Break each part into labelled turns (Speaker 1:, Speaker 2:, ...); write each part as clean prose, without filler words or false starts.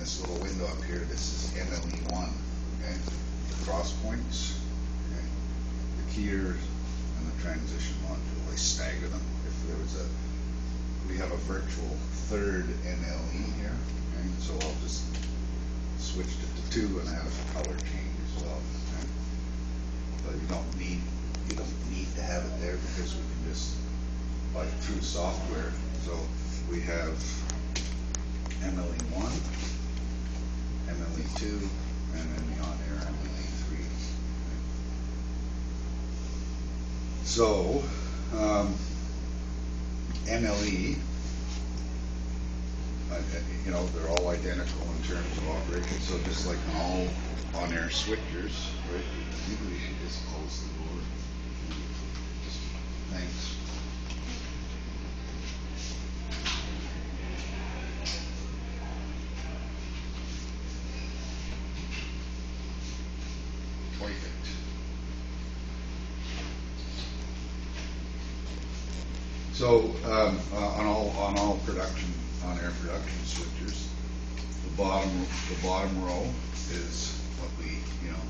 Speaker 1: this little window up here, this is MLE1, okay? The cross points, okay? The keyer and the transition module, they stagger them. If there was we have a virtual third NLE here, okay? So I'll just switch it to 2 and have a color change as well, okay? But you don't need to have it there because we can just, like through software. So we have MLE1, MLE2, and then the on-air MLE3. So MLE, you know, they're all identical in terms of operation. So just like on all on-air switchers, right? Maybe we should just close the door. Thanks. Perfect. So on all production on-air production switchers, the bottom row is what we, you know.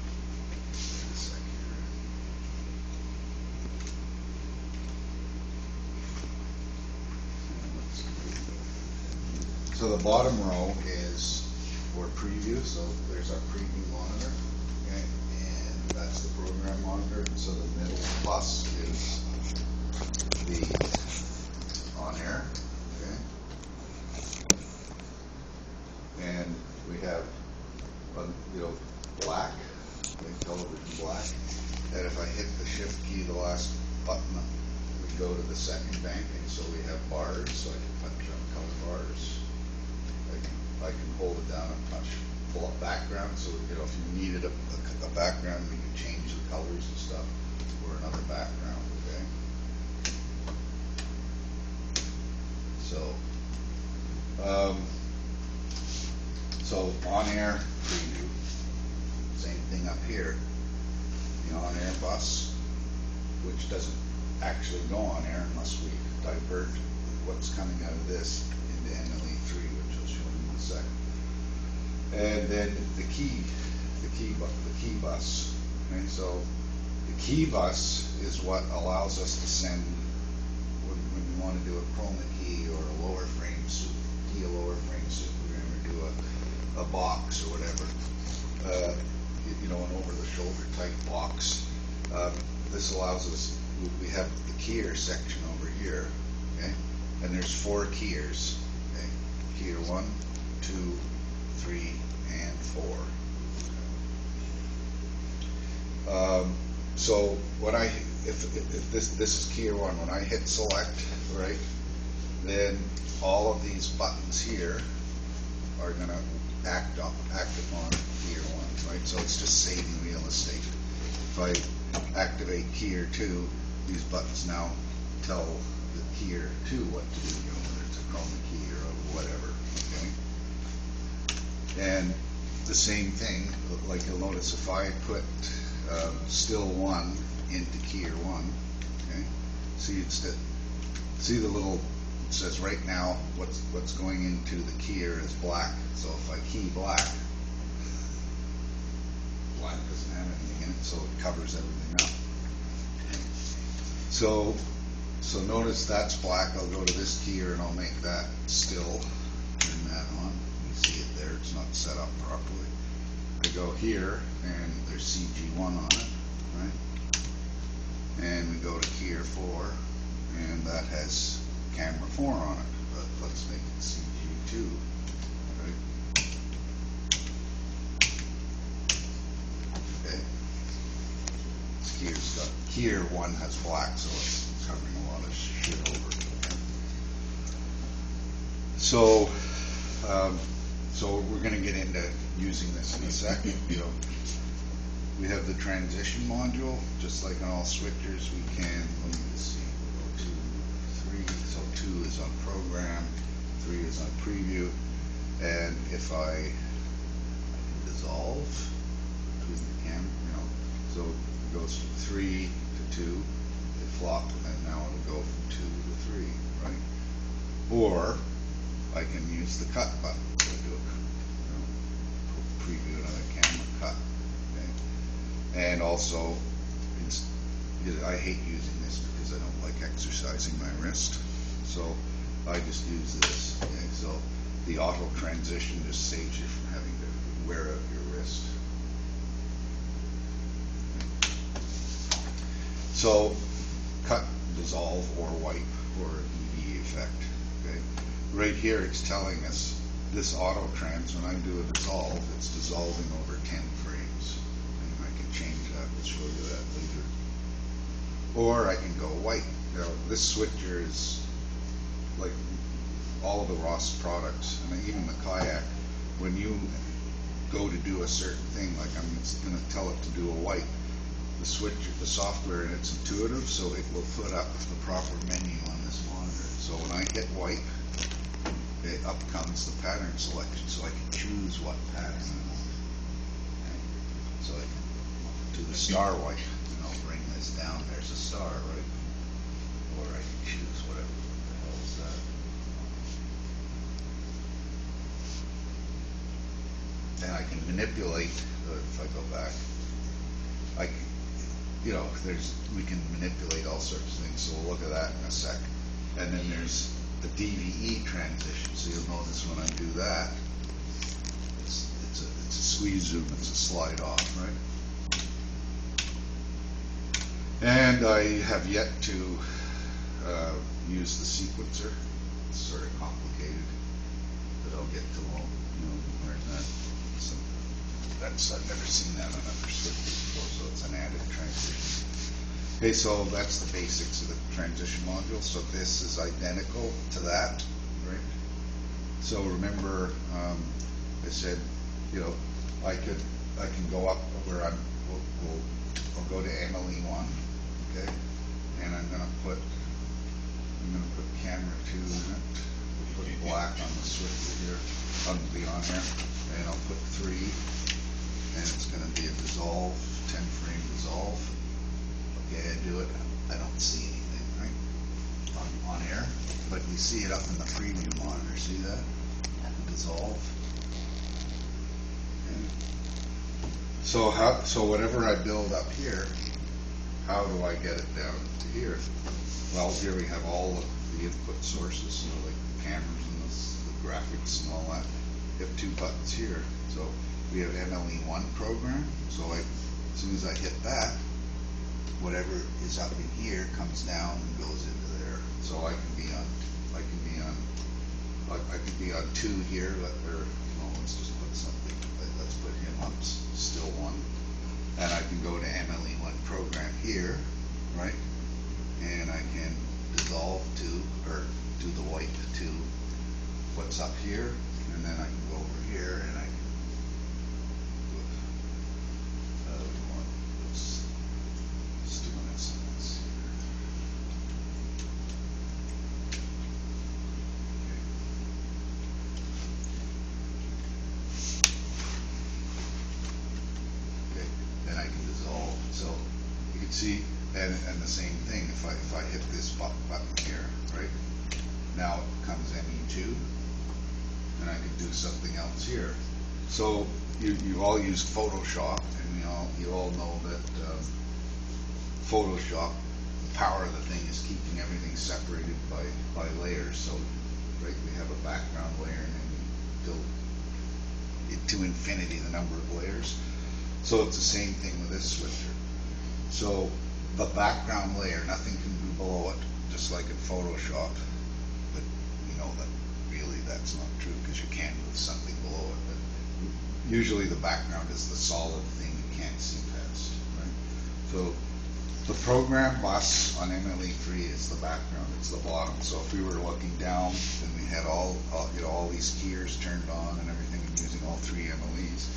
Speaker 1: So the bottom row is for preview. So there's our preview monitor, okay, and that's the program monitor. So the middle plus is the on-air, okay, and we have, you know, black, okay, television black. And if I hit the shift key, the last button, we go to the second banking. So we have bars. So I can touch on color bars. I can hold it down and touch, pull up background. So, you know, if you needed a background, we can change the colors and stuff for another background, okay? So on-air preview, same thing up here. The on-air bus, which doesn't actually go on air unless we divert what's coming out of this into MLE3, which I'll show you in a second. And then the key bus. Okay, so the key bus is what allows us to send when we want to do a chroma key or a lower frame supergram, or do a box or whatever. You know, an over-the-shoulder type box. This allows us. We have the keyer section over here, okay, and there's 4 keyers. Okay, keyer 1, 2, 3, and 4. So when if this is keyer 1, when I hit select, right, then all of these buttons here are going to act upon keyer 1, right? So it's just saving real estate. If I activate keyer 2, these buttons now tell the keyer 2 what to do, you know, whether it's a chroma key or whatever, okay? And the same thing, like you'll notice if I put still 1 into keyer 1, okay? See the little, it says right now what's going into the keyer is black. So if I key black doesn't have anything in it, so it covers everything up. So notice that's black. I'll go to this keyer and I'll make that still. Turn that on. You see it there. It's not set up properly. I go here and there's CG1 on it, right? And we go to keyer 4 and that has camera 4 on it. But let's make it CG2. Right? Okay. Keyer 1 has black, so it's covering a lot of shit over. Okay? So we're going to get into using this in a second. You know, we have the transition module, just like on all switchers. We can, let me just see, we'll go 2, 3. So 2 is on program, 3 is on preview, and if I can dissolve between the camera, you know, so it goes from 3 to 2, it flopped, and now it'll go from 2 to 3, right? Or I can use the cut button to do it. You know? And also, I hate using this because I don't like exercising my wrist, so I just use this. Okay? So the auto transition just saves you from having to wear out your wrist. So cut, dissolve, or wipe for EV effect. Okay? Right here it's telling us this auto trans, when I do a dissolve, it's dissolving over 10 frames. And I can change that, we'll show you that later. Or I can go white. Now this switcher is like all of the Ross products, and even the kayak, when you go to do a certain thing, like I'm going to tell it to do a white, the switcher, the software, and it's intuitive, so it will put up the proper menu on this monitor. So when I hit white, up comes the pattern selection, so I can choose what pattern I want. Okay? So I can do the star white, and I'll bring this down. There's a star, right? Or I can choose whatever the hell is that. And I can manipulate. If I go back, I can, you know, we can manipulate all sorts of things. So we'll look at that in a sec. And then there's the DVE transition. So you'll notice when I do that, it's a squeeze zoom, it's a slide off, right? And I have yet to use the sequencer. It's sort of complicated, but I'll get to learn that. So I've never seen that on other switches before, so it's an added transition. Okay, so that's the basics of the transition module. So this is identical to that, right? So remember, I said, I can go up where I'll go to MLE1, okay, and I'm gonna put camera 2 in it. We'll put black on the switcher here, on the on here, and I'll put 3, and it's gonna be a dissolve, 10 frame dissolve. Okay, I do it, I don't see anything, right, on air, but we see it up in the preview monitor, see that? Dissolve. Okay. So whatever I build up here, how do I get it down to here? Well, here we have all of the input sources, like the cameras and the graphics and all that. We have 2 buttons here. So we have MLE1 program, so as soon as I hit that, whatever is up in here comes down and goes into there. So I can be on 2 here, let's just put something, let's put him up, still 1. And I can go to MLE1 program here, right? And I can dissolve to, or do the white to what's up here, and then I can go over here and I can let's do an SMS here. Okay, then I can dissolve. So you can see, and the same thing, if I hit this button here, right? Now it comes ME2, and I can do something else here. So you all use Photoshop, and you all know that Photoshop, the power of the thing is keeping everything separated by layers. So, right, we have a background layer, and then we build it to infinity the number of layers. So it's the same thing with this switcher. So the background layer, nothing can be below it, just like in Photoshop. But you know that really that's not true, because you can move something below it. But usually the background is the solid thing you can't see past, right? So the program bus on MLE3 is the background, it's the bottom. So if we were looking down and we had all these keyers turned on and everything, and using all 3 MLEs,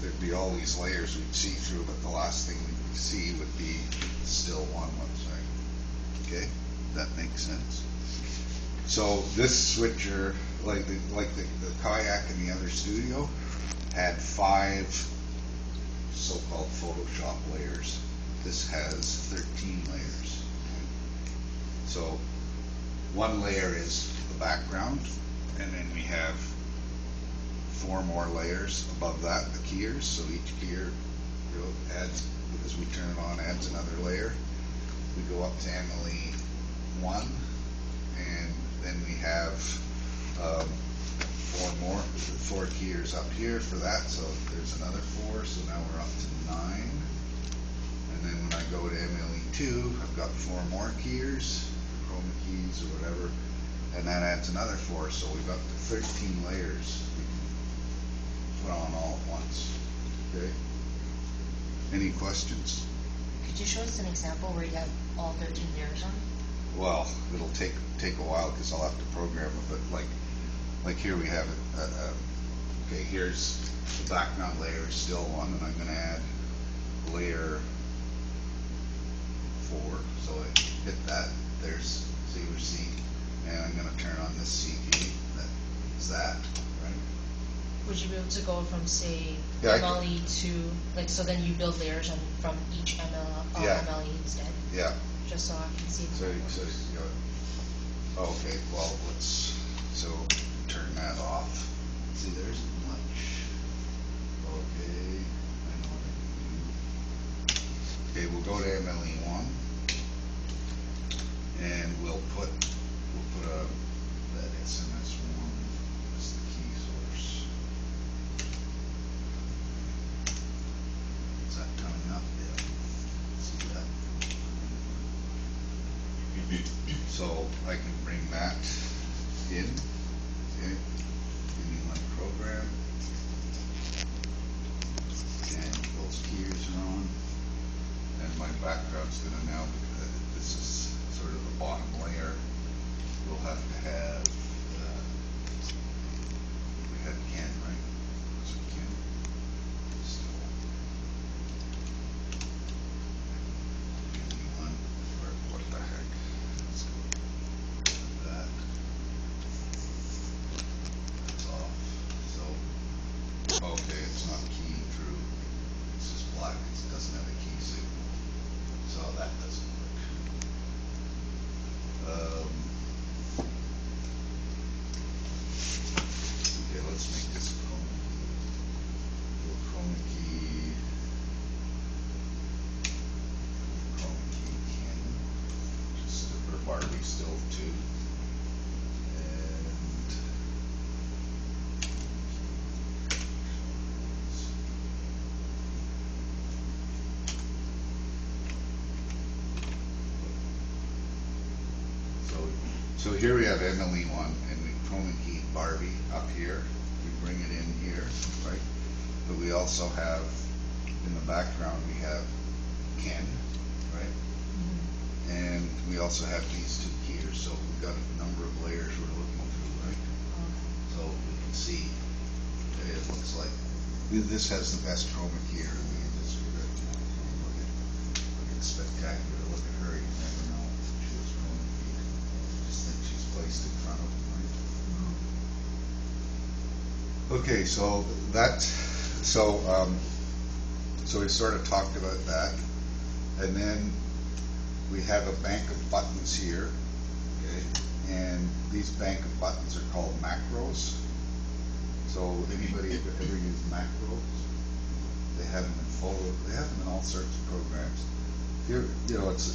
Speaker 1: there'd be all these layers we'd see through, but the last thing we'd see would be still one website. Okay, that makes sense. So this switcher, like the kayak in the other studio, had 5 so-called Photoshop layers. This has 13 layers. Okay. So one layer is the background, and then we have 4 more layers above that, the keyers. So each keyer adds because we turn it on, adds another layer. We go up to MLE 1, and then we have 4 keyers up here for that, so there's another 4, so now we're up to 9. And then when I go to MLE 2, I've got 4 more keyers, chroma keys or whatever, and that adds another 4, so we've got 13 layers we can put on all at once. Okay? Any questions?
Speaker 2: Could you show us an example where you have all 13 layers on?
Speaker 1: Well, it'll take a while because I'll have to program it, but like here we have it. Okay, here's the background layer is still on, and I'm going to add layer 4. So I hit that. There's C or C, and I'm going to turn on this CG. That's that, right?
Speaker 2: Would you be able to go from, say,
Speaker 1: Yeah,
Speaker 2: MLE to, like, so then you build layers on from each MLE instead?
Speaker 1: Yeah.
Speaker 2: Just so I can see.
Speaker 1: So you know, okay, well, so turn that off. See, there isn't much. Okay, I know what I mean. Okay, we'll go to MLE 1, and we'll put that SMS 1 as the key source. Is that coming up? Yeah. See that? So I can bring that in. Okay. Give me my program. And those keyers are on. And my background's going to now, this is sort of the bottom layer. We'll have to have, we had Ken, right? Was it Ken? Still. What the heck? Let's go with that. That's off. So, okay, it's not keying through. It's just black. It doesn't have a key signal. So that doesn't work. Okay, let's make this a chroma key. A chroma key. Ken. Just for Barbie still too. And so here we have MLE 1, and we chroma keyed Barbie up here. We bring it in here, right? But we also have, in the background, we have Ken, right? Mm-hmm. And we also have these 2 keyers, so we've got a number of layers we're looking through, right? So we can see, it looks like, this has the best chroma keyer in the industry right now. Look at it's spectacular. Look at her, you never know. She was chroma keyed. I just think she's placed in front of them, right? Mm-hmm. Okay, so so we sort of talked about that, and then we have a bank of buttons here, okay, and these bank of buttons are called macros. So anybody ever used macros? They have them in photo. They have them in all sorts of programs. Here, you know, it's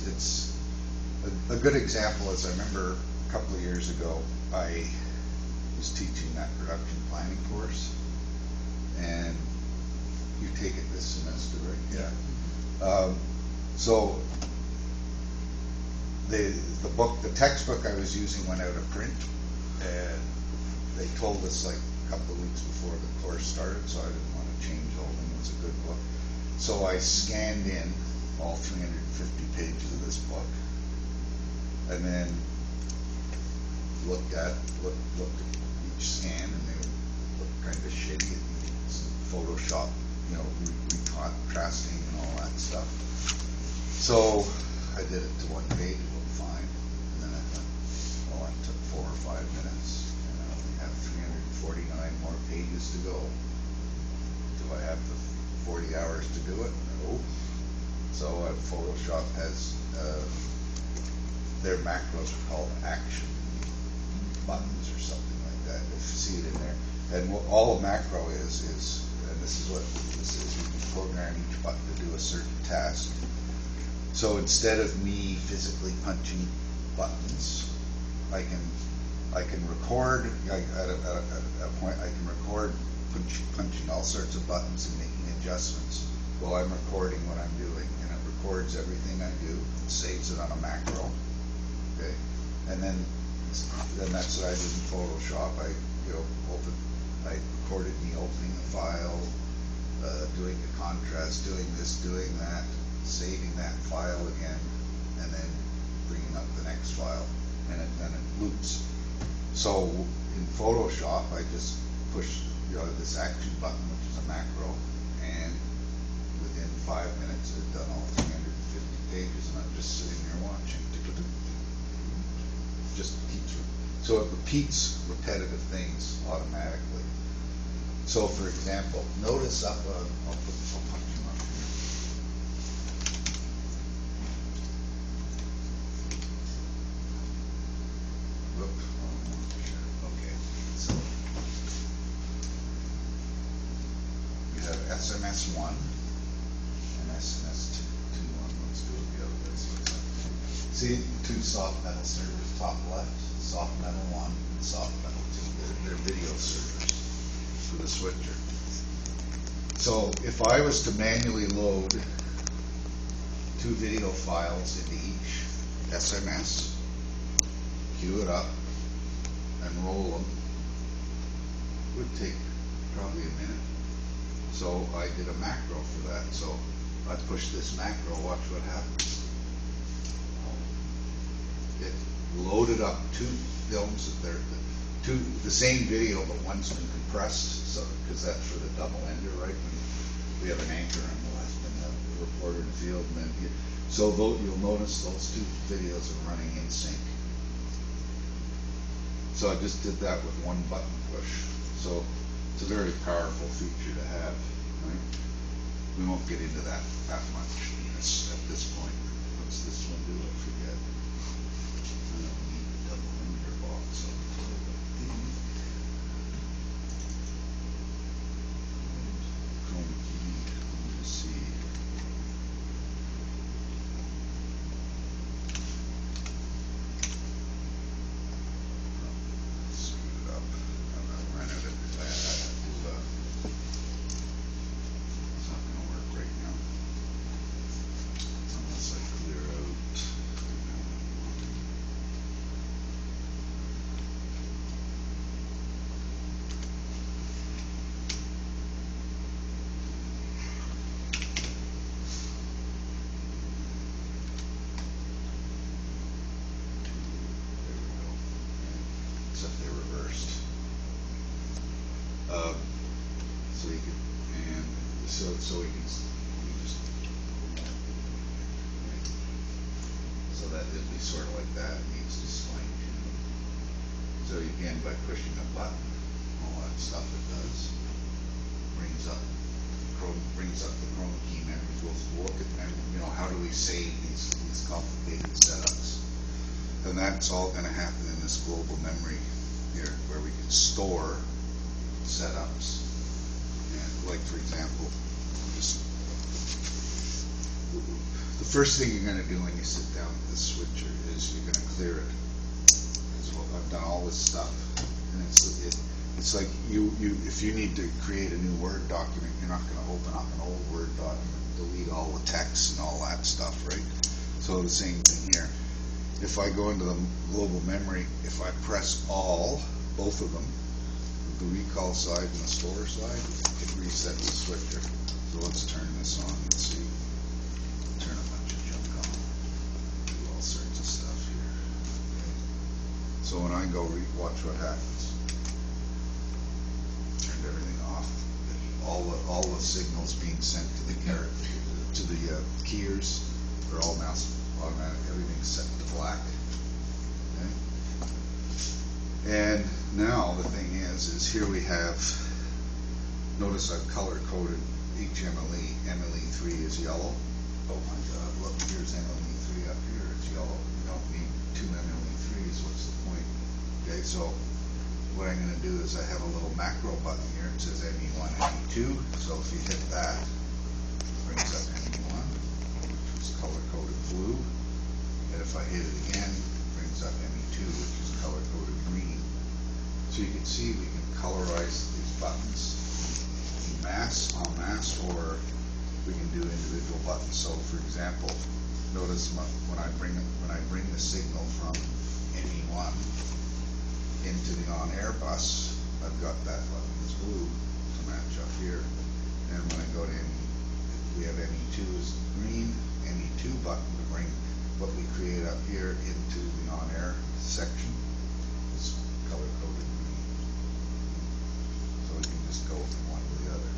Speaker 1: a good example is I remember a couple of years ago I was teaching that production planning course, and you take it this semester, right? Yeah. So the textbook I was using went out of print, and they told us like a couple of weeks before the course started, so I didn't want to change the whole thing. It was a good book. So I scanned in all 350 pages of this book, and then looked at each scan, and they would look kind of shitty. Photoshop, you know, contrasting and all that stuff. So I did it to one page, it looked fine, and then I thought, well, that took 4 or 5 minutes, and I only have 349 more pages to go. Do I have the 40 hours to do it? No. So Photoshop has their macros are called action buttons or something like that. If you see it in there, and what all a macro is, and this is what this is. You can program each button to do a certain task. So instead of me physically punching buttons, I can record at a point. I can record punching all sorts of buttons and making adjustments while I'm recording what I'm doing, and it records everything I do, saves it on a macro. Okay, and then that's what I did in Photoshop. I recorded me opening the file, doing the contrast, doing this, doing that, saving that file again, and then bringing up the next file, and then it loops. So in Photoshop, I just push this action button, which is a macro, and within 5 minutes, I've done all 350 pages, and I'm just sitting there watching. Just keeps, so it repeats repetitive things automatically. So, for example, notice up. I'll punch him up here. Whoop. Okay. So we have SMS 1 and SMS 2. Let's do it the other way. See, two soft metal servers, top left, soft metal 1 and soft metal 2. They're video servers for the switcher. So if I was to manually load 2 video files into each SMS, queue it up, and roll them, it would take probably a minute. So I did a macro for that. So I push this macro, watch what happens. It loaded up 2 films that they're the same video, but one's been compressed, so because that's for the double ender, right? We have an anchor on the left and a reporter in the field, and then so you'll notice those 2 videos are running in sync. So I just did that with 1 button push. So it's a very powerful feature to have. Right? We won't get into that much at this point. What's this one do? I forget. I don't need the double ender box. Chrome key. Let me see. Screwed it up. I ran out of that. It's not going to work right now. Unless I clear out. Except they're reversed. So you can, and so we just, so that it'll be sort of like that. It needs to slide. So again, by pushing a button, all that stuff it does brings up the Chrome key memory. We'll look at memory. How do we save these complicated setups? And that's all going to happen in this global memory here, where we can store setups. And like, for example, the first thing you're going to do when you sit down with this switcher is you're going to clear it. Because I've done all this stuff, and it's like if you need to create a new Word document, you're not going to open up an old Word document, delete all the text and all that stuff, right? So the same thing here. If I go into the global memory, if I press all, both of them, the recall side and the store side, it reset the switcher. So let's turn this on and see. Turn a bunch of junk on. Do all sorts of stuff here. Okay. So when I go watch what happens. Turned everything off. All the signals being sent to the keyers are all now automatic. Everything's set to black. Okay. And now the thing is here we have, notice I've color coded each MLE. MLE3 is yellow. Oh my God, look, here's MLE3 up here, it's yellow. You don't need 2 MLE3s, what's the point? Okay, so what I'm gonna do is I have a little macro button here, it says ME1, ME2, so if you hit that, it brings up ME1, which is color-coded blue, and if I hit it again, it brings up ME2, which is color-coded green. So you can see we can colorize these buttons en masse, or we can do individual buttons. So for example, notice when I bring the signal from ME1 into the on-air bus, I've got that button as blue to match up here. And when I go to we have ME2 is green, ME2 button to bring what we create up here into the on-air section is color-coded green. So we can just go from one to the other.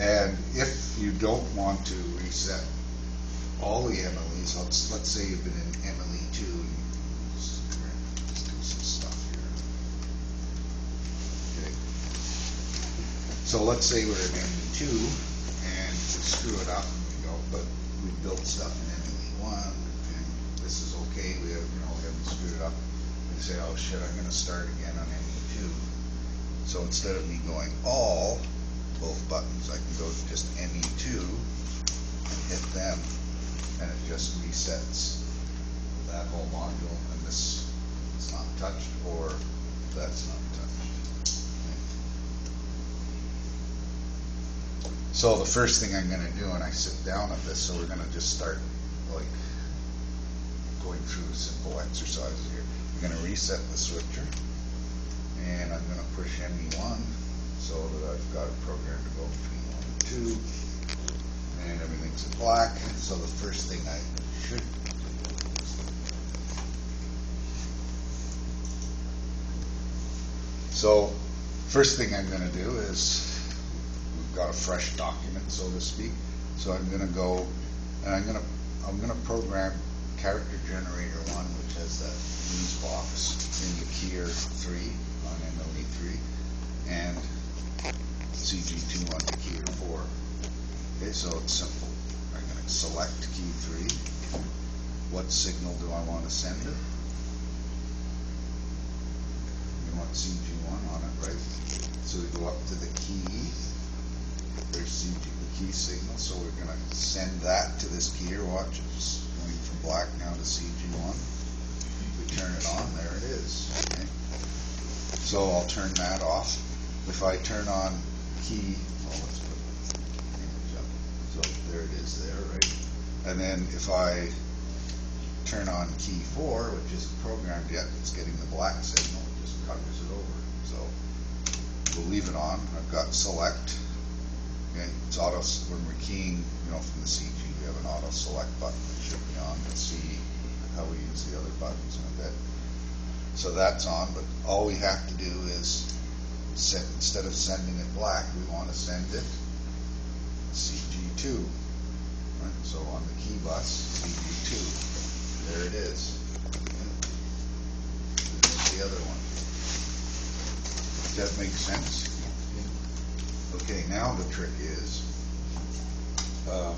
Speaker 1: Okay. And if you don't want to reset all the MLEs, let's say you've been in MLE2, and let's do some stuff here. Okay. So let's say we're in MLE2 and we screw it up and we go, but we built stuff in MLE1 and this is okay. We haven't screwed it up. We say, oh shit, I'm going to start again on MLE2. So instead of me going all both buttons, I can go to just ME2 and hit them, and it just resets that whole module, and this is not touched, or that's not touched. Okay. So the first thing I'm going to do when I sit down at this, so we're going to just start like going through simple exercises here. I'm going to reset the switcher, and I'm going to push ME1 so that I've got a program to go between 1 and 2. And everything's in black, so the first thing I should do. So, first thing I'm going to do is, we've got a fresh document, so to speak. So I'm going to go, and I'm going to program character generator 1, which has that news box in the keyer 3 on MLE3, and CG2 on the keyer 4. Okay, so it's simple. I'm going to select key 3. What signal do I want to send it? We want CG1 on it, right? So we go up to the key. There's the key signal, so we're going to send that to this keyer. Watch, it's going from black now to CG1. We turn it on, there it is. Okay. So I'll turn that off. If I turn on key, let's put image up. So there it is there, right? And then if I turn on key 4, which isn't programmed yet, it's getting the black signal, it just covers it over. So we'll leave it on. I've got select. Okay, it's auto, when we're keying, from the CG, we have an auto select button that should be on. We'll see how we use the other buttons in a bit. So that's on, but all we have to do is instead of sending it black, we want to send it CG2. Right? So on the key bus, CG2. There it is. And there's the other one. Does that make sense? Okay, now the trick is, I'm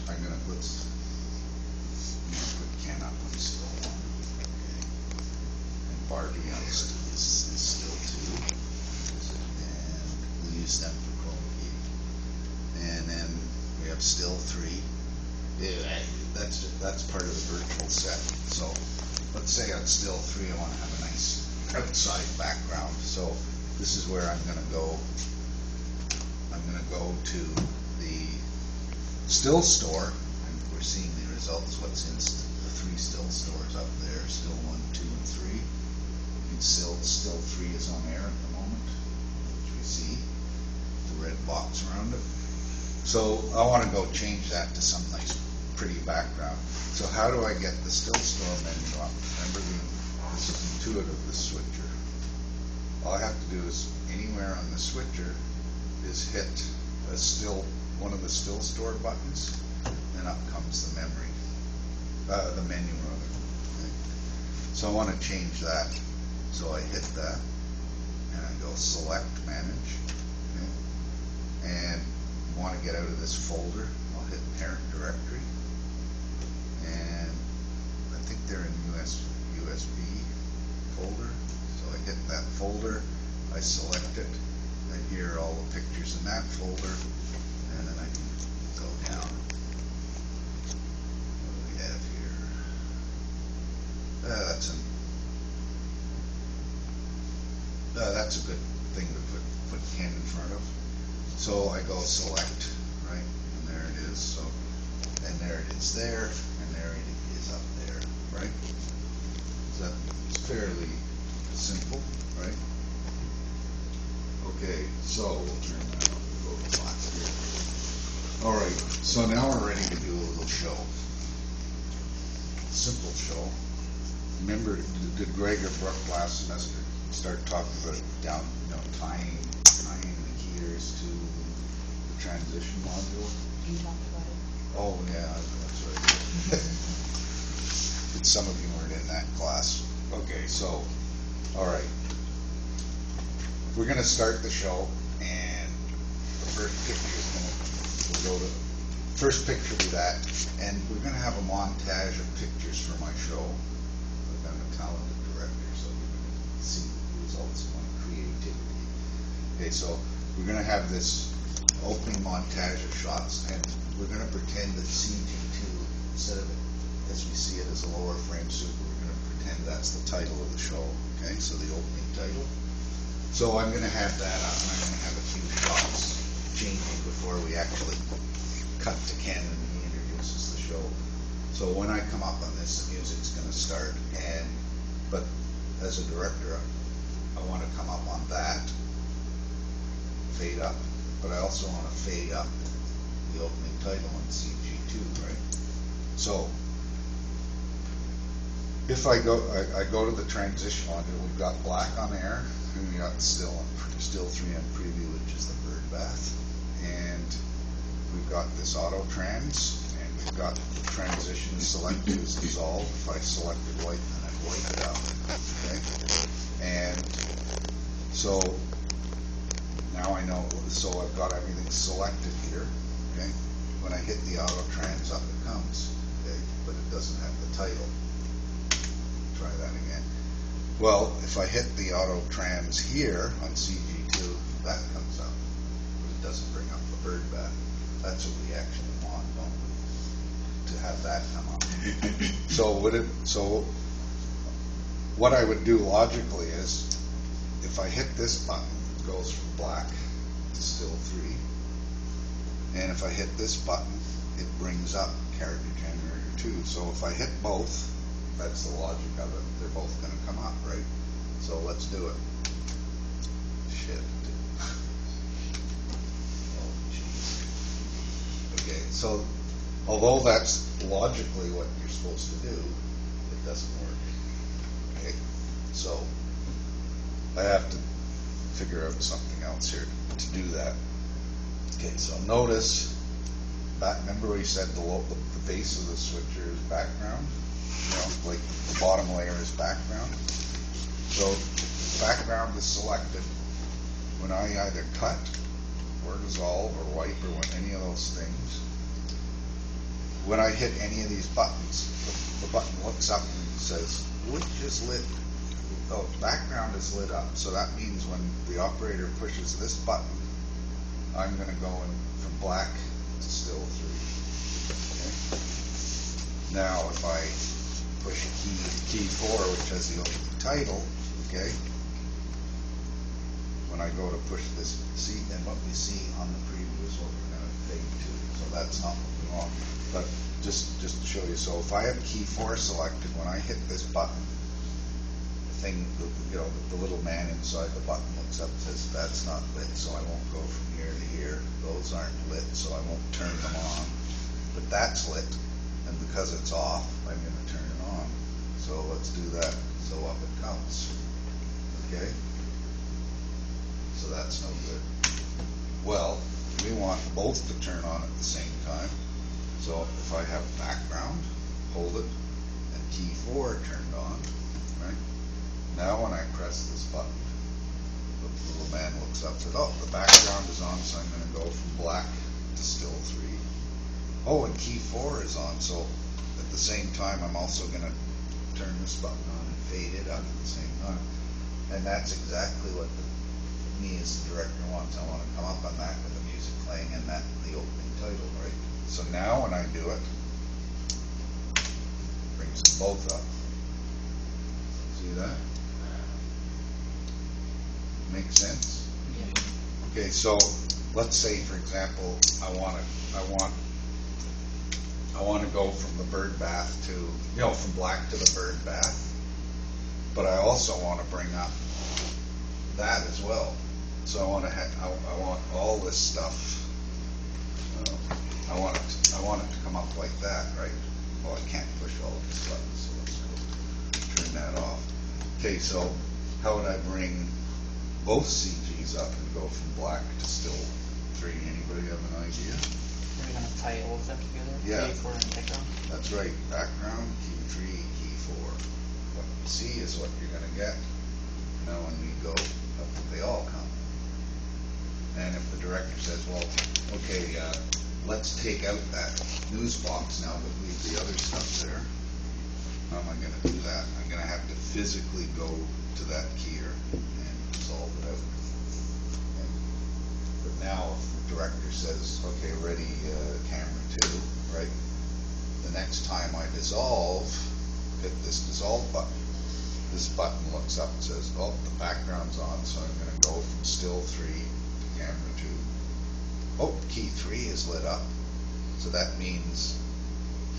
Speaker 1: going to put Ken up on still 1. Okay. And Barbie on is still 2. And we'll use them for chroma key. And then we have still 3. Yeah, that's part of the virtual set. So let's say on still 3 I want to have a nice outside background. So this is where I'm going to go. I'm going to go to the still store, and we're seeing the results. What's in the 3 still stores up there? Still 1, 2, and 3. And still 3 is on air at the moment, which we see the red box around it. So I want to go change that to some nice, pretty background. So how do I get the still store menu up? Remember, this is intuitive. The switcher. All I have to do is anywhere on the switcher is hit one of the still store buttons, and up comes the memory, the menu rather. Okay. So I want to change that. So I hit that, and I go select manage, okay. And I want to get out of this folder. I'll hit parent directory, and I think they're in USB folder. So I hit that folder, I select it, I hear all the pictures in that folder, and then I can go down. What do we have here? That's a good thing to put Ken in front of. So I go select, right, and there it is. So, and there it is there, and there it is up there, right? So that's fairly simple, right? Okay, so we'll turn that on. We'll go to black here. All right, so now we're ready to do a little show. Simple show. Remember, did Greg or Brooke last semester start talking about tying the keyers to the transition module?
Speaker 2: You talked about it.
Speaker 1: Oh, yeah, that's right. But some of you weren't in that class. Okay, so, all right. We're going to start the show, and the first picture is we'll go to, first picture will be that, and we're going to have a montage of pictures for my show. I'm a talented director, so you're going to see the results of my creativity. Okay, so we're going to have this opening montage of shots, and we're going to pretend that CG2, instead of it as we see it as a lower frame super, we're going to pretend that's the title of the show. Okay, so the opening title. So I'm going to have that up, and I'm going to have a few shots changing before we actually cut to Ken and he introduces the show. So when I come up on this, the music's going to start, but as a director, I want to come up on that, fade up, but I also want to fade up the opening title on CG2, right? So if I go to the transition module, we've got black on air, and we got still 3 on preview, which is the bird bath, and we've got this auto trans, and we've got the transition selected as dissolve. If I selected white, then I'd white it out. Okay, and so now I know. So I've got everything selected here. Okay, when I hit the auto trans, up it comes. Okay, but it doesn't have the title. Try that again. Well, if I hit the auto trans here on CG2, that comes up, but it doesn't bring up the bird bath. That's what we actually want, don't we? To have that come up. So what I would do logically is, if I hit this button, it goes from black to still 3, and if I hit this button, it brings up character generator 2. So if I hit both, that's the logic of it. They're both going to come up, right? So let's do it. Shit. Oh, jeez. Okay, so although that's logically what you're supposed to do, it doesn't work. Okay, so I have to figure out something else here to do that. Okay, so notice, remember we said the base of the switcher is background? Like the bottom layer is background. So background is selected when I either cut or dissolve or wipe or any of those things. When I hit any of these buttons, the button looks up and says, which is lit? Oh, background is lit up. So that means when the operator pushes this button, I'm going to go in from black to still 3. Okay. Now if I push key 4, which has the opening title, okay, when I go to push this, see, and what we see on the preview is what we're going to fade to, so that's not what we want. But just to show you, so if I have key 4 selected, when I hit this button, the thing, the little man inside the button looks up and says, that's not lit, so I won't go from here to here. Those aren't lit, so I won't turn them on. But that's lit, and because it's off, I'm going to turn it on. So let's do that. So up it comes. Okay? So that's no good. Well, we want both to turn on at the same time. So if I have background, hold it, and key 4 turned on, right? Now when I press this button, the little man looks up and says, oh, the background is on, so I'm going to go from black to still 3. Oh, and key 4 is on, so at the same time I'm also going to turn this button on and fade it up at the same time. And that's exactly what me as the director wants. I want to come up on that with the music playing and that the opening title, right? So now when I do it, brings them both up. See that? Makes sense?
Speaker 2: Yeah.
Speaker 1: Okay, so let's say, for example, I want to go from the bird bath to, from black to the bird bath, but I also want to bring up that as well. So I want all this stuff. I want it to come up like that, right? Well, I can't push all of these buttons, so let's go turn that off. Okay, so how would I bring both CGs up and go from black to still 3? Anybody have an idea?
Speaker 3: Are we going to tie all of them together?
Speaker 1: Yeah.
Speaker 3: Key 4 and background?
Speaker 1: That's right. Background, key 3, key 4. What you see is what you're going to get. Now when we go up, they all come. And if the director says, well, okay, let's take out that news box now, but leave the other stuff there, how am I going to do that? I'm going to have to physically go to that keyer and dissolve it out. But now if the director says, okay, ready, camera 2, right? The next time I dissolve, hit this dissolve button. This button looks up and says, oh, the background's on, so I'm going to go from still 3 to camera 2. Oh, key 3 is lit up, so that means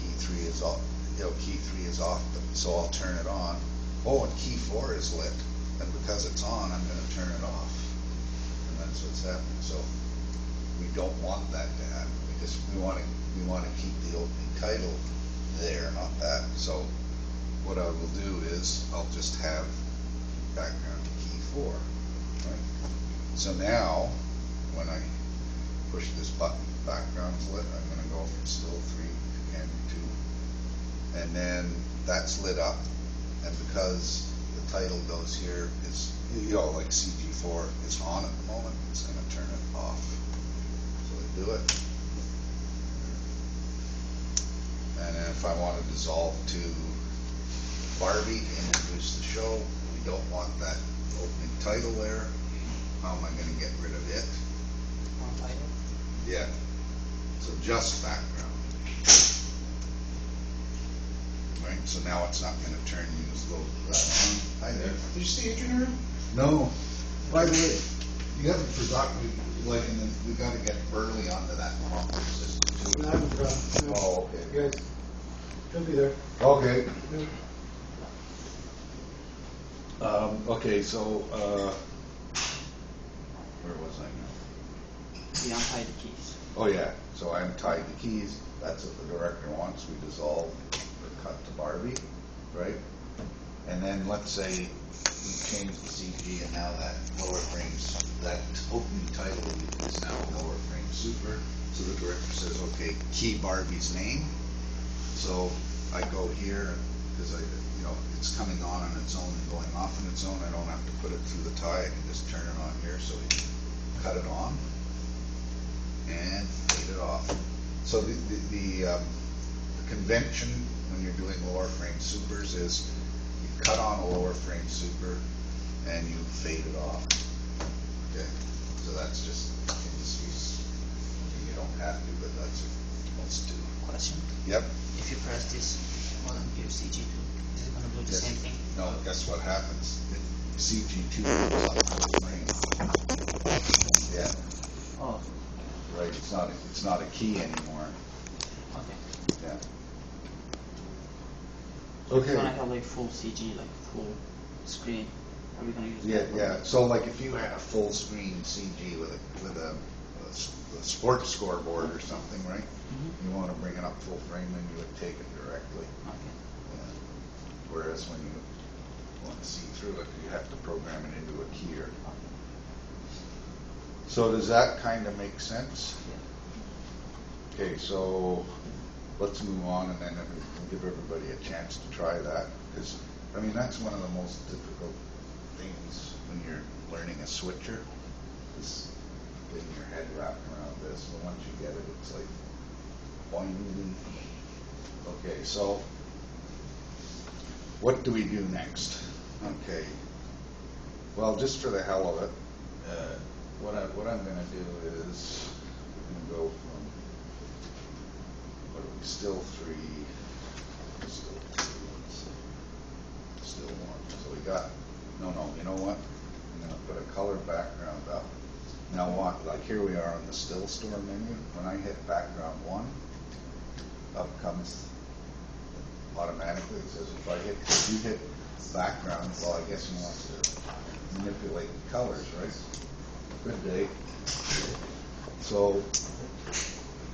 Speaker 1: key 3 is off. Key 3 is off, so I'll turn it on. Oh, and key 4 is lit, and because it's on, I'm going to turn it off, and that's what's happening. So we don't want that to happen. We want to keep the opening title there, not that. So what I will do is I'll just have background to key 4. Right? So now when I push this button, background's lit, I'm going to go from still 3 to camera 2. And then that's lit up, and because the title goes here, is like CG4 is on at the moment, it's going to turn it off. So I do it. And then if I want to dissolve to Barbie to introduce the show, we don't want that opening title there. How am I going to get rid of it?
Speaker 3: On title?
Speaker 1: Yeah. So just background. Right. So now it's not going to turn use load that on. Hi there.
Speaker 4: Did you see Adrian around?
Speaker 1: No. By the way, you haven't forgotten and then we got to get Burley onto that prompter system too.
Speaker 4: No, I haven't forgotten. No.
Speaker 1: Oh, okay.
Speaker 4: You guys, he'll be there.
Speaker 1: Okay.
Speaker 4: Yeah.
Speaker 1: Okay, so where was I now?
Speaker 3: We untie the keys.
Speaker 1: Oh yeah, so I untied the keys. That's what the director wants. We dissolve or cut to Barbie, right? And then let's say we change the CG and now that lower frames, that opening title is now lower frame super. So the director says, okay, key Barbie's name. So I go here because it's coming on its own and going off on its own. I don't have to put it through the tie. I can just turn it on here. So we cut it on and fade it off. So the convention when you're doing lower frame supers is you cut on a lower frame super and you fade it off. Okay, so that's just in this use. You don't have to, but that's what most do.
Speaker 3: Question?
Speaker 1: Yep.
Speaker 3: If you press this on your CG2, is it going to do the
Speaker 1: Yes.
Speaker 3: same thing?
Speaker 1: No, guess what happens? CG2 goes up to the frame. Yeah,
Speaker 3: Oh,
Speaker 1: right. It's not a key anymore.
Speaker 3: okay.
Speaker 1: Yeah.
Speaker 3: If you want to have like full CG, like full screen, are we going to use
Speaker 1: Yeah,
Speaker 3: that?
Speaker 1: yeah. So like if you had a full screen CG with a sports scoreboard or something, right?
Speaker 3: Mm-hmm.
Speaker 1: You want to bring it up full frame, then you would take it directly.
Speaker 3: Okay.
Speaker 1: Yeah. Whereas when you want to see through it, you have to program it into a keyer. So does that kind of make sense?
Speaker 3: Yeah.
Speaker 1: Okay, so let's move on and then we'll give everybody a chance to try that. Because, I mean, that's one of the most difficult things when you're learning a switcher, is getting your head wrapped around this. But once you get it, it's like, boing. Okay, so what do we do next? Okay. Well, just for the hell of it, what I'm going to do is we're going to go from what are we still 3, still 2, still 1. So we got no. You know what? I'm going to put a color background up. Now, like here we are on the still store menu. When I hit background 1, up comes automatically. It says if you hit background, well, I guess you want to manipulate the colors, right? Good day. So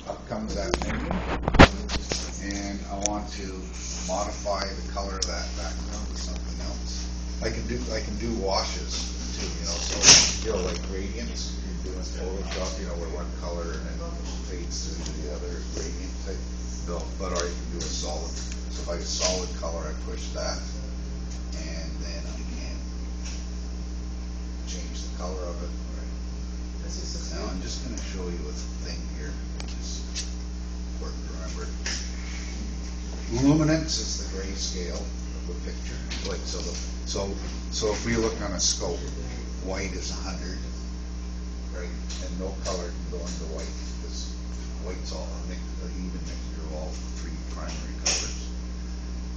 Speaker 1: up comes that menu, and I want to modify the color of that background to something else. I can do washes too, so like gradients. You're doing Photoshop, where one color and then fades through to the other gradient type. Or you can do a solid. So if I get solid color, I push that, and then I can change the color of it. Right. Now I'm just going to show you a thing here, which is important to remember. Luminance is the grayscale of the picture. Like so if we look on a scope, white is 100, right, and no color can go into white because white's all an even mixture of all 3 primary colors.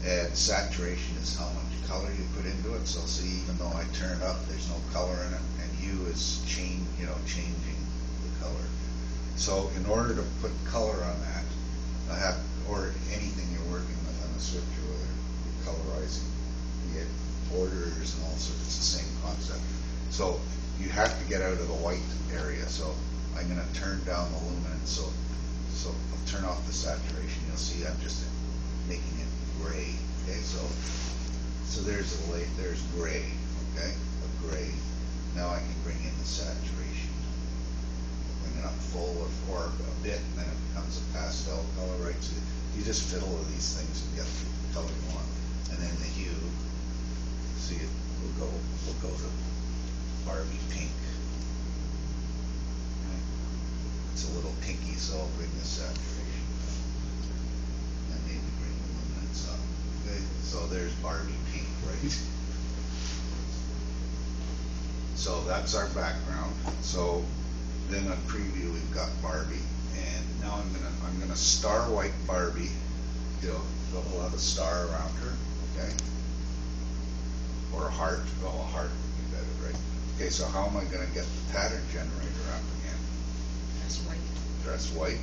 Speaker 1: And saturation is how much color you put into it. So see, even though I turn it up, there's no color in it, and hue is changing the color. So in order to put color on that, or anything you're working with on the switcher, whether you're colorizing, you get borders and all sorts. It's the same concept. So you have to get out of the white area. So I'm going to turn down the luminance. So I'll turn off the saturation. You'll see I'm just making it gray. Okay, so there's gray. Okay, a gray. Now I can bring in the saturation. Bring it up full or a bit, and then it becomes a pastel color. Right. So you just fiddle with these things and get the color you want. And then the hue. See it. We'll go to Barbie pink. It's a little pinky, so I'll bring the saturation up. And maybe bring the luminance up. Okay, so there's Barbie pink, right? So that's our background. So then on preview we've got Barbie, and now I'm gonna star white Barbie. We'll have a star around her, okay? Or a heart. Oh, a heart would be better, right? Okay, so how am I gonna get the pattern generator up again? Press white,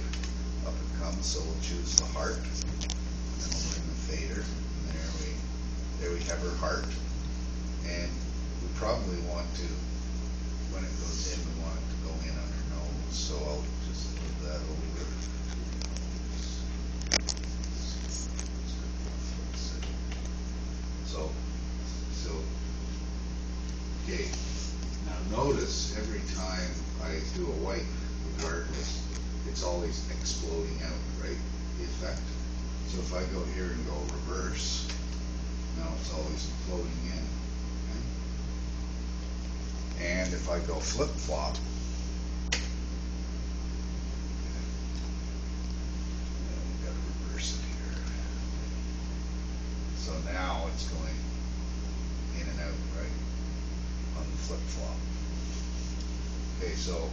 Speaker 1: up it comes, so we'll choose the heart, and we'll bring the fader, and there we have her heart, and we probably want to, when it goes in, we want it to go in on her nose, so I'll just move that over. So, okay, now notice every time I do a white, regardless, it's always exploding out, right? The effect. So if I go here and go reverse, now it's always floating in. Okay? And if I go flip flop, we've got to reverse it here. So now it's going in and out, right? On the flip flop. Okay, so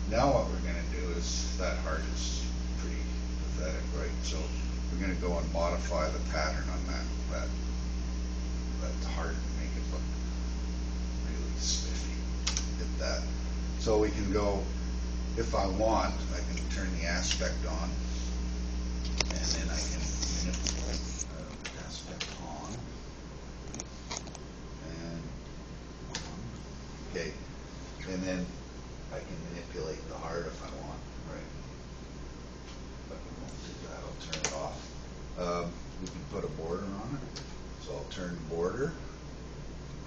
Speaker 1: now what we're going to do is, that heart is pretty pathetic, right? So we're going to go and modify the pattern on that heart and make it look really spiffy. Hit that. So we can go, if I want, I can turn the aspect on, and then I can manipulate aspect on, and on. Okay, and then I can manipulate the heart if I want, right? But we won't do that. I'll turn it off. We can put a border on it. So I'll turn border,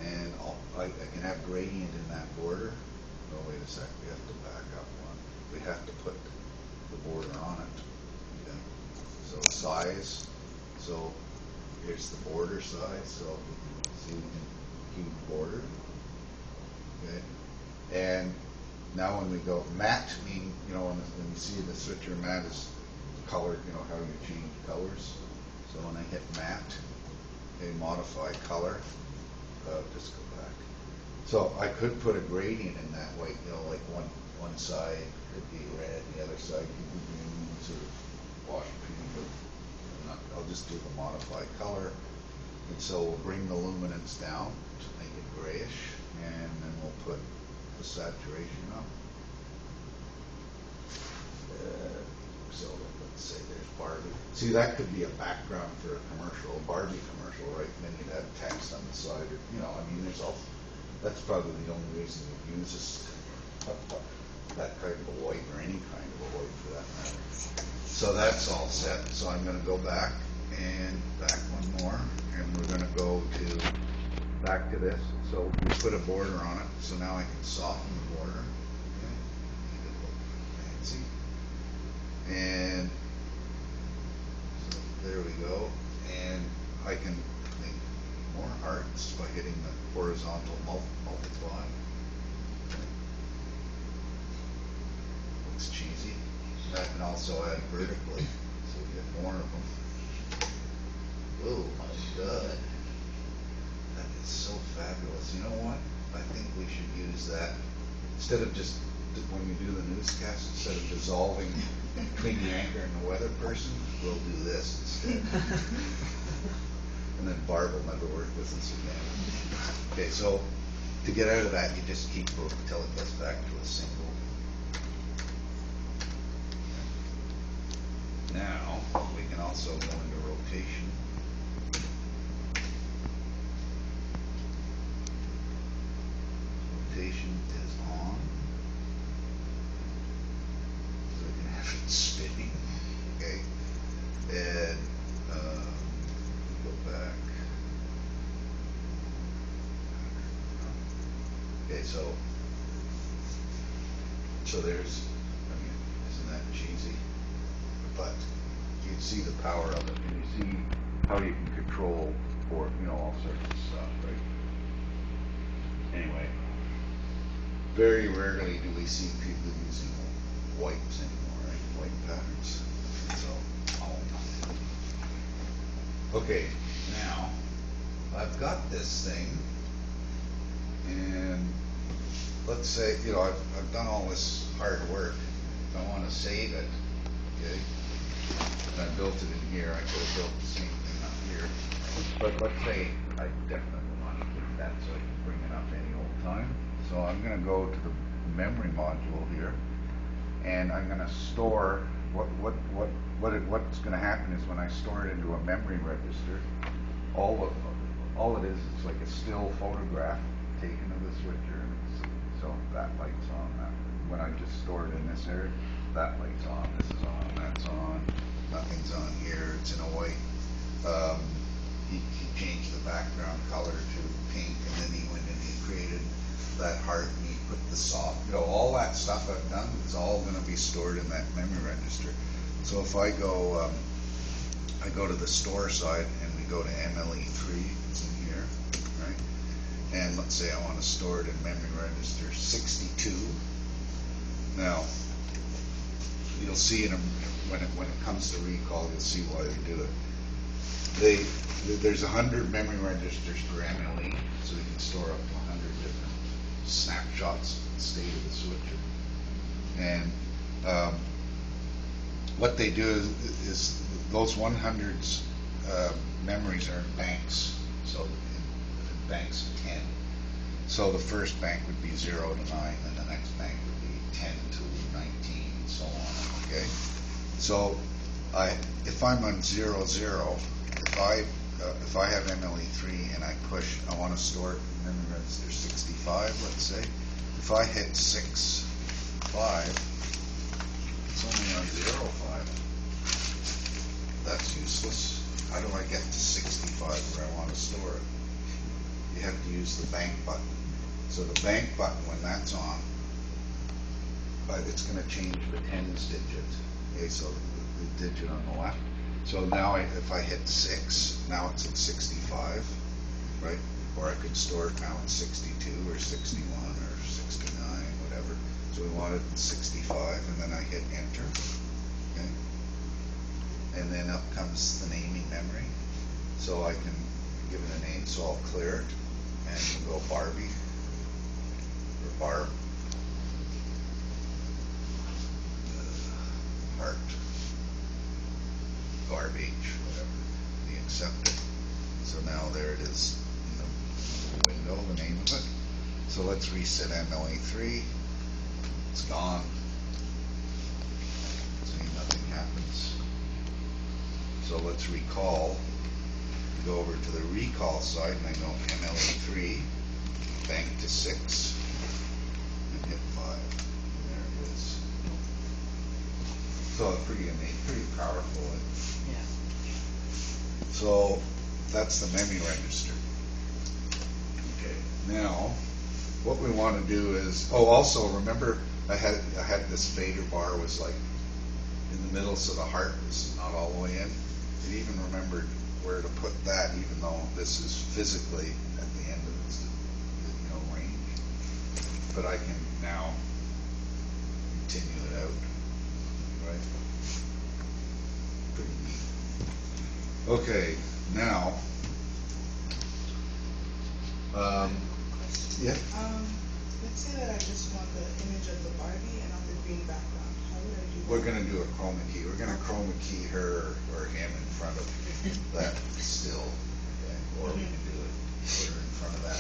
Speaker 1: and I can have gradient in that border. Oh, wait a sec. We have to back up one. We have to put the border on it. Okay. So size. So here's the border size. So see, we can keep border. Okay. And now when we go matte, mean, when you see the switcher matte is color, how you change colors. So when I hit matte, a modify color. Just go back. So I could put a gradient in that way, you know, like one side could be red, the other side could be green, sort of wash pink, but I'll just do the modify color. And so we'll bring the luminance down to make it grayish, and then we'll put the saturation up. So let's say there's Barbie. See, that could be a background for a commercial, a Barbie commercial, right? And then you'd have text on the side, or, you know, I mean, there's all, that's probably the only reason you use this, that kind of a white, or any kind of a white for that matter. So that's all set. So I'm going to go back and back one more, and we're going to go to back to this. So we put a border on it. So now I can soften the border. Okay. Make it look fancy. And so there we go. And I can make more hearts by hitting the horizontal multiply. Okay. Looks cheesy. I can also add vertically, so we get more of them. Oh my God. That is so fabulous. You know what? I think we should use that instead of just, when you do the newscast, instead of dissolving between the anchor and the weather person, we'll do this instead. And then Barb will never work with us again. Okay, so to get out of that, you just keep moving until it gets back to a single. Now, we can also go into rotation. Rotation is on. So we can have it spinning. Okay. And go back. Okay, so there's, I mean, isn't that cheesy? But you see the power of it, and you see how you can control, or you know, all sorts of stuff, right? Anyway, very rarely do we see people using whites anymore, right? White patterns. So, okay, now I've got this thing, and let's say, you know, I've done all this hard work. I want to save it. Okay. And I built it in here. I could have built the same thing up here. But let's say I definitely want to keep that so I can bring it up any old time. So I'm going to go to the memory module here, and I'm going to store what's going to happen is when I store it into a memory register, all it is like a still photograph taken of the switcher, and so that light's on. That when I just store it in this area, that light's on. This is on. That's on. Nothing's on here. It's in a white. He changed the background color to pink, and then he went and he created that heart, and he put the soft, you know, all that stuff I've done is all going to be stored in that memory register. So if I go to the store side, and we go to MLE3, it's in here, right? And let's say I want to store it in memory register 62. Now, you'll see when it comes to recall, you'll see why they do it. There's 100 memory registers for MLE, so we can store up to 100 different snapshots of the state of the switcher. And what they do is those 100s memories are in banks, so in banks of 10. So the first bank would be 0 to 9, and the next bank would be 10 to 19, and so on. Okay. So if I'm on 0, 0, if I have MLE3 and I want to store it in memory register 65, let's say. If I hit 6, 5, it's only on 0, 5. That's useless. How do I get to 65 where I want to store it? You have to use the bank button. So the bank button, when that's on, it's going to change the tens digit. Okay, so the digit on the left. So now if I hit 6, now it's at 65, right? Or I could store it now at 62 or 61 or 69, whatever. So we want it at 65, and then I hit enter. Okay? And then up comes the naming memory. So I can give it a name, so I'll clear it, and we'll go Barbie, or Barb. Heart, garbage, whatever, we accept it. So now there it is in the window, the name of it. So let's reset MLA3, it's gone. See, nothing happens. So let's recall, we go over to the recall side and I go MLA3, bank to 6, and hit 5, and there it is. So it's pretty amazing, pretty powerful.
Speaker 3: Yeah.
Speaker 1: So that's the memory register. Okay. Now, what we want to do is, also remember I had this fader bar was like in the middle, so the heart was not all the way in. It even remembered where to put that, even though this is physically at the end of its range. But I can now continue it out. Right? Pretty neat. Okay, now, yeah.
Speaker 5: Let's say that I just want the image of the Barbie and on the green background. How would I do that?
Speaker 1: We're gonna do a chroma key. We're gonna chroma key her or him in front of that still, okay? Or we can do it, put her in front of that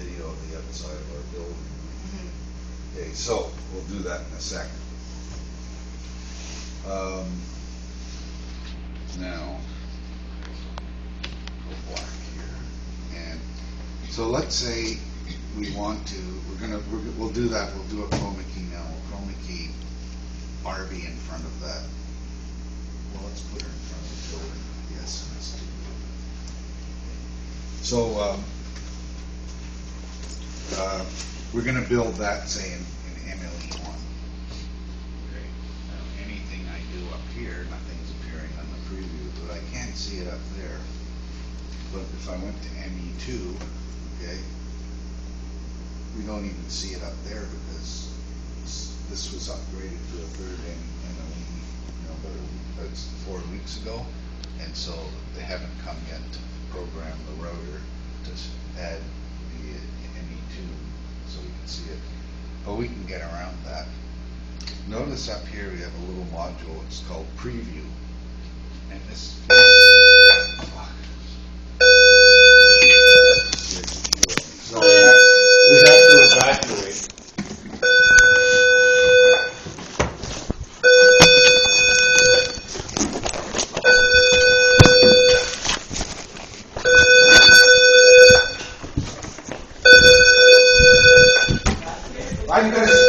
Speaker 1: video of the outside of our building. Okay, so we'll do that in a second. Now, go black here, and so let's say we want to. We'll do that. We'll do a chroma key now. We'll chroma key Barbie in front of that. Well, let's put her in front of the building. Yes, let's do that. So we're going to build that, say, in MLE1. Okay. Now, anything I do up here, nothing's appearing on the preview, but I can see it up there. But if I went to ME2, okay, we don't even see it up there because this was upgraded to a third MLE, but that's 4 weeks ago, and so they haven't come yet to program the router to add the ME2 so we can see it. But we can get around that. Notice up here we have a little module. It's called Preview, and this. So we have to evacuate. I'm going to